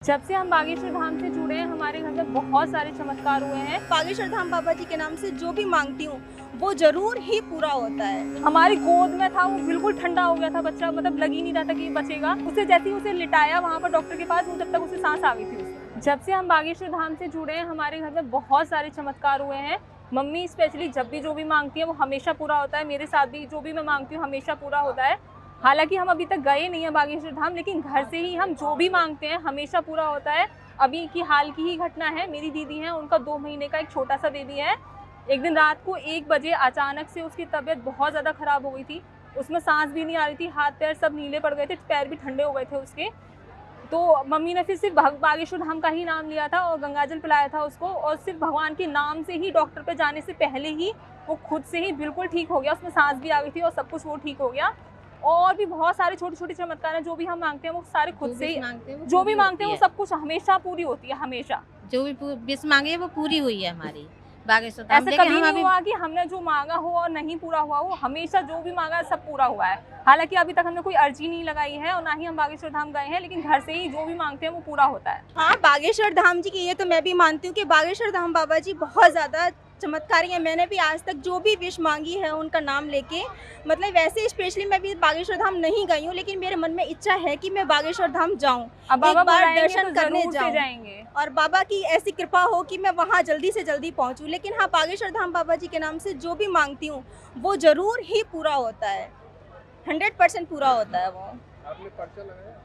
जब से हम बागेश्वर धाम से जुड़े हैं, हमारे घर में बहुत सारे चमत्कार हुए हैं। बागेश्वर धाम बाबा जी के नाम से जो भी मांगती हूँ वो जरूर ही पूरा होता है। हमारी गोद में था, वो बिल्कुल ठंडा हो गया था बच्चा, मतलब लग ही नहीं रहा था कि बचेगा। उसे जैसे ही उसे लिटाया वहाँ पर डॉक्टर के पास, वो जब तक उसे सांस आ गई थी उसमें। जब से हम बागेश्वर धाम से जुड़े हैं, हमारे घर में बहुत सारे चमत्कार हुए हैं। मम्मी स्पेशली जब भी जो भी मांगती है वो हमेशा पूरा होता है। मेरे साथ भी जो भी मैं मांगती हूँ हमेशा पूरा होता है। हालांकि हम अभी तक गए नहीं है बागेश्वर धाम, लेकिन घर से ही हम जो भी मांगते हैं हमेशा पूरा होता है। अभी की हाल की ही घटना है, मेरी दीदी है, उनका 2 महीने का एक छोटा सा बेबी है। एक दिन रात को 1 बजे अचानक से उसकी तबीयत बहुत ज़्यादा ख़राब हो गई थी। उसमें सांस भी नहीं आ रही थी, हाथ पैर सब नीले पड़ गए थे, पैर भी ठंडे हो गए थे उसके। तो मम्मी ने फिर सिर्फ बागेश्वर धाम का ही नाम लिया था और गंगाजल पिलाया था उसको, और सिर्फ भगवान के नाम से ही डॉक्टर पे जाने से पहले ही वो खुद से ही बिल्कुल ठीक हो गया। उसमें सांस भी आ गई थी और सब कुछ वो ठीक हो गया। और भी बहुत सारे छोटे छोटे चमत्कार हैं, जो भी हम मांगते हैं वो सारे खुद से ही, जो भी मांगते हैं वो सब कुछ हमेशा पूरी होती है। हमेशा जो भी विश मांगे वो पूरी हुई है हमारी बागेश्वर धाम। ऐसा कभी नहीं हुआ कि हमने जो मांगा हो और नहीं पूरा हुआ हो। हमेशा जो भी मांगा सब पूरा हुआ है। हालांकि अभी तक हमने कोई अर्जी नहीं लगाई है और ना ही हम बागेश्वर धाम गए हैं, लेकिन घर से ही जो भी मांगते हैं वो पूरा होता है। हाँ, बागेश्वर धाम जी की ये तो मैं भी मानती हूँ कि बागेश्वर धाम बाबा जी बहुत ज़्यादा चमत्कारी है। मैंने भी आज तक जो भी विश मांगी है उनका नाम लेके, मतलब वैसे स्पेशली मैं भी बागेश्वर धाम नहीं गई हूँ, लेकिन मेरे मन में इच्छा है कि मैं बागेश्वर धाम जाऊँ, अब एक बाबा बार बुलाएंगे दर्शन तो करने जरूर से जाऊँ जाएंगे। और बाबा की ऐसी कृपा हो कि मैं वहाँ जल्दी से जल्दी पहुँचूँ। लेकिन हाँ, बागेश्वर धाम बाबा जी के नाम से जो भी मांगती हूँ वो जरूर ही पूरा होता है। 100% पूरा होता है वो। आपने पर्चा लगाया?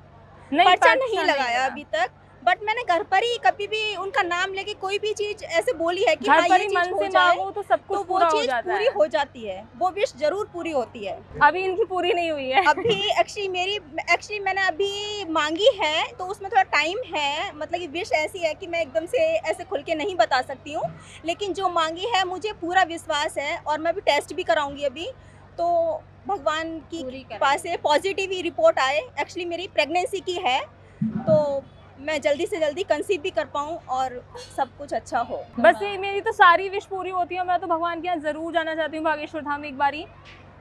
नहीं, पर्चा नहीं लगाया अभी तक, बट मैंने घर पर ही कभी भी उनका नाम लेके कोई भी चीज ऐसे बोली है कि घर हाँ पर ये ही चीज मन हो से जाए मांगो तो सब कुछ तो वो पूरा हो चीज जाता पूरी है। हो जाती है, वो विश जरूर पूरी होती है। अभी इनकी पूरी नहीं हुई है। अभी एक्चुअली मैंने अभी मांगी है तो उसमें थोड़ा टाइम है, मतलब कि विश ऐसी है कि मैं एकदम से ऐसे खुल के नहीं बता सकती हूँ। लेकिन जो मांगी है मुझे पूरा विश्वास है और मैं भी टेस्ट भी कराऊंगी अभी, तो भगवान की पास से पॉजिटिव ही रिपोर्ट आए। एक्चुअली मेरी प्रेगनेंसी की है, तो मैं जल्दी से जल्दी कंसीव भी कर पाऊँ और सब कुछ अच्छा हो। बस ये मेरी तो सारी विश पूरी होती है। मैं तो भगवान के यहाँ जरूर जाना चाहती हूँ बागेश्वर धाम एक बारी,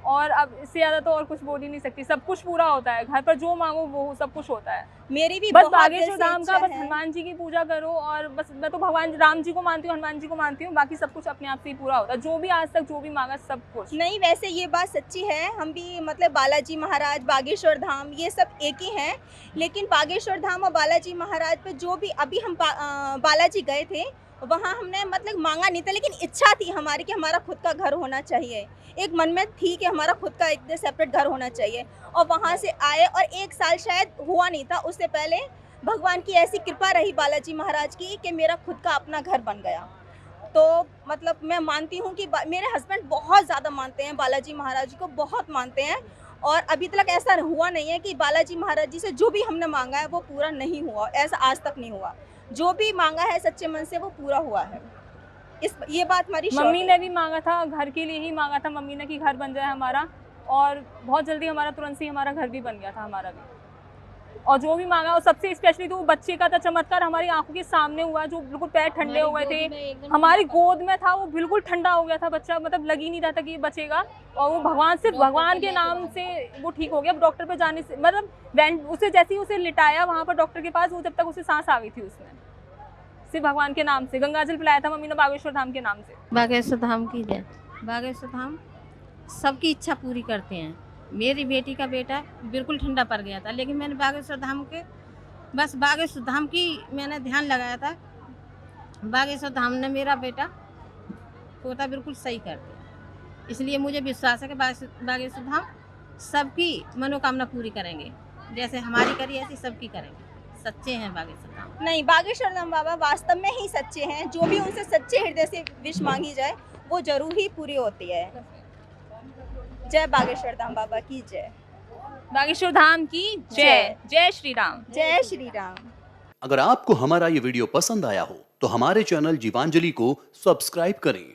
और अब इससे ज्यादा तो और कुछ बोल ही नहीं सकती। सब कुछ पूरा होता है, घर पर जो मांगो वो सब कुछ होता है। मेरी भी बस बहुत बागेश्वर दिल से धाम का इच्छा बस है। हनुमान जी की पूजा करो, और बस मैं तो भगवान राम जी को मानती हूँ, हनुमान जी को मानती हूँ। बाकी सब कुछ अपने आप से ही पूरा होता है, जो भी आज तक जो भी मांगा सब कुछ। नहीं, वैसे ये बात सच्ची है, हम भी मतलब बालाजी महाराज, बागेश्वर धाम ये सब एक ही हैं। लेकिन बागेश्वर धाम और बालाजी महाराज पे जो भी अभी हम बालाजी गए थे वहाँ हमने मतलब मांगा नहीं था, लेकिन इच्छा थी हमारी कि हमारा खुद का घर होना चाहिए। एक मन में थी कि हमारा खुद का एक सेपरेट घर होना चाहिए, और वहाँ से आए और 1 साल शायद हुआ नहीं था उससे पहले भगवान की ऐसी कृपा रही बालाजी महाराज की कि मेरा खुद का अपना घर बन गया। तो मतलब मैं मानती हूँ कि मेरे हस्बैंड बहुत ज़्यादा मानते हैं बालाजी महाराज जी को, बहुत मानते हैं। और अभी तक ऐसा हुआ नहीं है कि बालाजी महाराज जी से जो भी हमने मांगा है वो पूरा नहीं हुआ, ऐसा आज तक नहीं हुआ। जो भी मांगा है सच्चे मन से वो पूरा हुआ है। ये बात हमारी मम्मी ने भी मांगा था, घर के लिए ही मांगा था मम्मी ने कि घर बन जाए हमारा, और बहुत जल्दी हमारा तुरंत से हमारा घर भी बन गया था हमारा भी। और जो भी मांगा, और सबसे स्पेशली तो वो बच्चे का था चमत्कार हमारी आंखों के सामने हुआ, जो बिल्कुल पैर ठंडे हो गए थे। हमारी गोद में था, वो बिल्कुल ठंडा हो गया था बच्चा, मतलब लग ही नहीं रहा था कि ये बचेगा। और वो भगवान सिर्फ भगवान के नाम से वो ठीक हो गया। डॉक्टर पे जाने से मतलब उसे जैसे ही उसे लिटाया वहाँ पर डॉक्टर के पास, वो जब तक उसे सांस आ गई थी उसमें, सिर्फ भगवान के नाम से। गंगाजल पिलाया था मम्मी ने बागेश्वर धाम के नाम से। बागेश्वर धाम की जय। बागेश्वर धाम सबकी इच्छा पूरी करते हैं। मेरी बेटी का बेटा बिल्कुल ठंडा पड़ गया था, लेकिन मैंने बागेश्वर धाम के बस बागेश्वर धाम की मैंने ध्यान लगाया था। बागेश्वर धाम ने मेरा बेटा पोता बिल्कुल सही कर दिया, इसलिए मुझे विश्वास है कि बागेश्वर धाम सबकी मनोकामना पूरी करेंगे। जैसे हमारी करी ऐसी सबकी करेंगे। सच्चे हैं बागेश्वर धाम। नहीं, बागेश्वर धाम बाबा वास्तव में ही सच्चे हैं। जो भी उनसे सच्चे हृदय से विश मांगी जाए वो जरूर ही पूरी होती है। जय बागेश्वर धाम बाबा की जय। बागेश्वर धाम की जय। जय श्री राम। जय श्री राम। अगर आपको हमारा ये वीडियो पसंद आया हो तो हमारे चैनल जीवांजलि को सब्सक्राइब करें